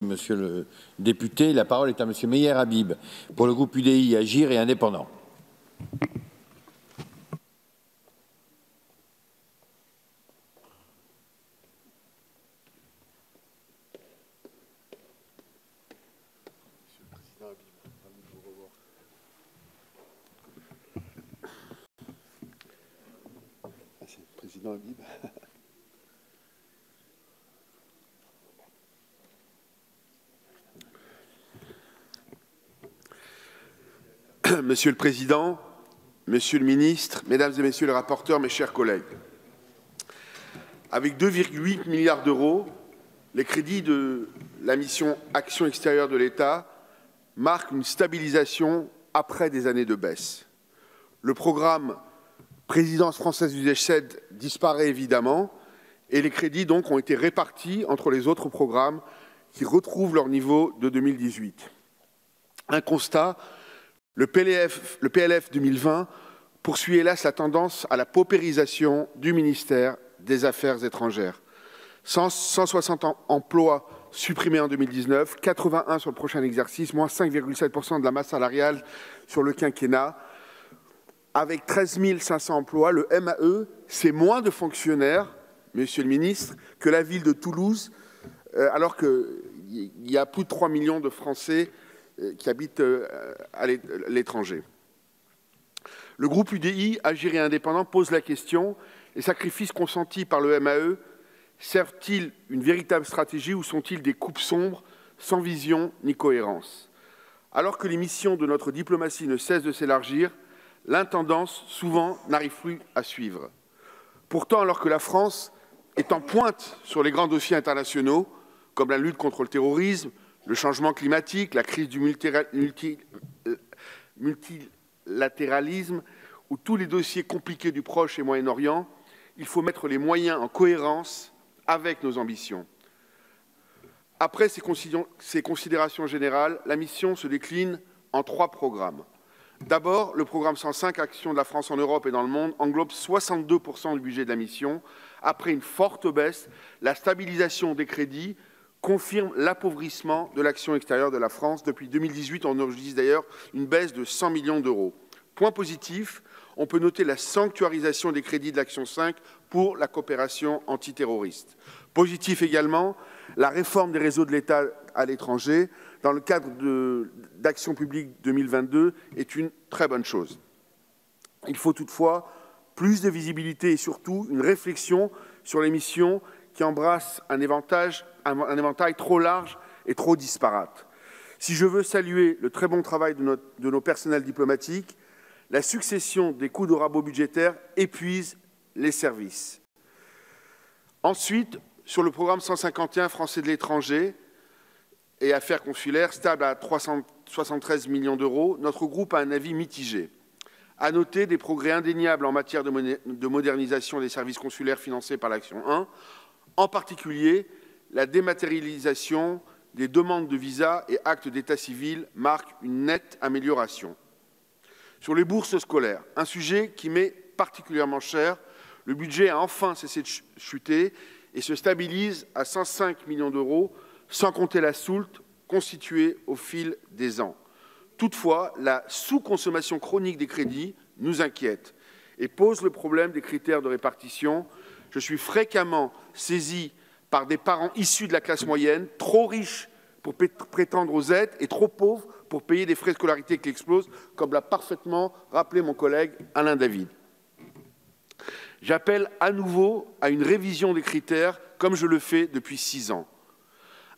Monsieur le député, la parole est à Monsieur Meyer Habib pour le groupe UDI, Agir et Indépendants. Président Habib. Monsieur le Président, Monsieur le Ministre, Mesdames et Messieurs les rapporteurs, mes chers collègues, avec 2,8 milliards d'euros, les crédits de la mission Action extérieure de l'État marquent une stabilisation après des années de baisse. Le programme Présidence française du G7 disparaît évidemment et les crédits donc ont été répartis entre les autres programmes qui retrouvent leur niveau de 2018. Un constat, le PLF 2020 poursuit hélas la tendance à la paupérisation du ministère des Affaires étrangères. 160 emplois supprimés en 2019, 81 sur le prochain exercice, moins 5,7% de la masse salariale sur le quinquennat. Avec 13 500 emplois, le MAE, c'est moins de fonctionnaires, Monsieur le Ministre, que la ville de Toulouse, alors qu'il y a plus de 3 millions de Français qui habitent à l'étranger. Le groupe UDI, Agir et Indépendants, pose la question, les sacrifices consentis par le MAE servent-ils une véritable stratégie ou sont-ils des coupes sombres sans vision ni cohérence? Alors que les missions de notre diplomatie ne cessent de s'élargir, l'intendance, souvent, n'arrive plus à suivre. Pourtant, alors que la France est en pointe sur les grands dossiers internationaux, comme la lutte contre le terrorisme, le changement climatique, la crise du multilatéralisme ou tous les dossiers compliqués du Proche et Moyen-Orient, il faut mettre les moyens en cohérence avec nos ambitions. Après ces considérations générales, la mission se décline en 3 programmes. D'abord, le programme 105, Action de la France en Europe et dans le monde, englobe 62% du budget de la mission. Après une forte baisse, la stabilisation des crédits confirme l'appauvrissement de l'action extérieure de la France. Depuis 2018, on enregistre d'ailleurs une baisse de 100 millions d'euros. Point positif, on peut noter la sanctuarisation des crédits de l'action 5 pour la coopération antiterroriste. Positif également, la réforme des réseaux de l'État à l'étranger dans le cadre d'Action publique 2022 est une très bonne chose. Il faut toutefois plus de visibilité et surtout une réflexion sur les missions qui embrassent un éventail trop large et trop disparate. Si je veux saluer le très bon travail de nos personnels diplomatiques, la succession des coups de rabot budgétaires épuise les services. Ensuite, sur le programme 151 Français de l'étranger et affaires consulaires, stable à 373 millions d'euros, notre groupe a un avis mitigé. À noter des progrès indéniables en matière de modernisation des services consulaires financés par l'Action 1, en particulier la dématérialisation des demandes de visa et actes d'état civil marque une nette amélioration. Sur les bourses scolaires, un sujet qui m'est particulièrement cher, le budget a enfin cessé de chuter et se stabilise à 105 millions d'euros, sans compter la soulte constituée au fil des ans. Toutefois, la sous-consommation chronique des crédits nous inquiète et pose le problème des critères de répartition. Je suis fréquemment saisi par des parents issus de la classe moyenne, trop riches pour prétendre aux aides et trop pauvres pour payer des frais de scolarité qui explosent, comme l'a parfaitement rappelé mon collègue Alain David. J'appelle à nouveau à une révision des critères, comme je le fais depuis 6 ans.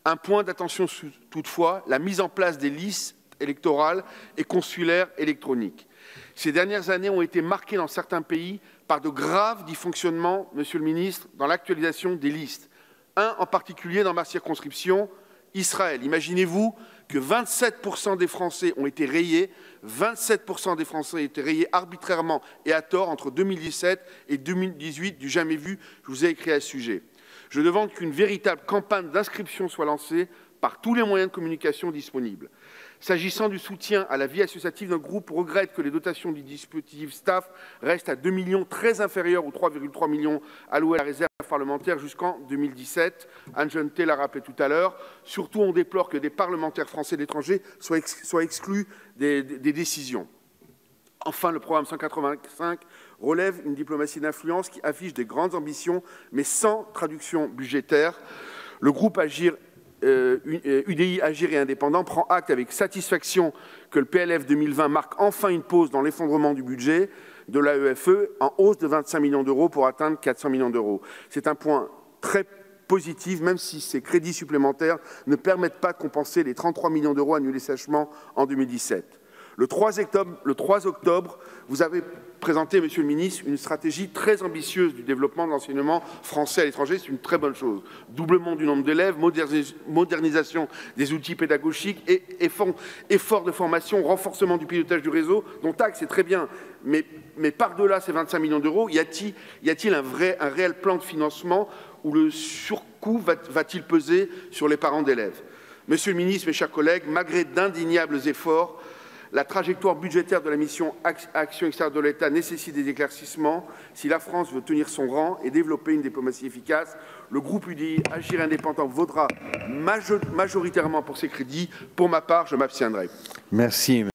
Un point d'attention toutefois, la mise en place des listes électorales et consulaires électroniques. Ces dernières années ont été marquées dans certains pays par de graves dysfonctionnements, Monsieur le Ministre, dans l'actualisation des listes. Un en particulier dans ma circonscription, Israël. Imaginez-vous que 27% des Français ont été rayés, 27% des Français ont été rayés arbitrairement et à tort entre 2017 et 2018, du jamais vu. Je vous ai écrit à ce sujet. Je demande qu'une véritable campagne d'inscription soit lancée par tous les moyens de communication disponibles. S'agissant du soutien à la vie associative, notre groupe regrette que les dotations du dispositif STAFF restent à 2 millions, très inférieures aux 3,3 millions alloués à la réserve parlementaire jusqu'en 2017. Anne Genetet l'a rappelé tout à l'heure. Surtout, on déplore que des parlementaires français de l'étranger soient exclus des décisions. Enfin, le programme 185 relève une diplomatie d'influence qui affiche des grandes ambitions, mais sans traduction budgétaire. Le groupe UDI, Agir et Indépendants prend acte avec satisfaction que le PLF 2020 marque enfin une pause dans l'effondrement du budget de l'AEFE en hausse de 25 millions d'euros pour atteindre 400 millions d'euros. C'est un point très positif, même si ces crédits supplémentaires ne permettent pas de compenser les 33 millions d'euros annulés sèchement en 2017. Le 3 octobre, vous avez présenté, Monsieur le Ministre, une stratégie très ambitieuse du développement de l'enseignement français à l'étranger. C'est une très bonne chose. Doublement du nombre d'élèves, modernisation des outils pédagogiques et effort de formation, renforcement du pilotage du réseau, dont acte, c'est très bien. Mais par-delà ces 25 millions d'euros, y a-t-il un réel plan de financement où le surcoût va-t-il peser sur les parents d'élèves? Monsieur le Ministre, mes chers collègues, malgré d'indéniables efforts, la trajectoire budgétaire de la mission Action extérieure de l'État nécessite des éclaircissements. Si la France veut tenir son rang et développer une diplomatie efficace, le groupe UDI, Agir Indépendant, votera majoritairement pour ces crédits. Pour ma part, je m'abstiendrai. Merci.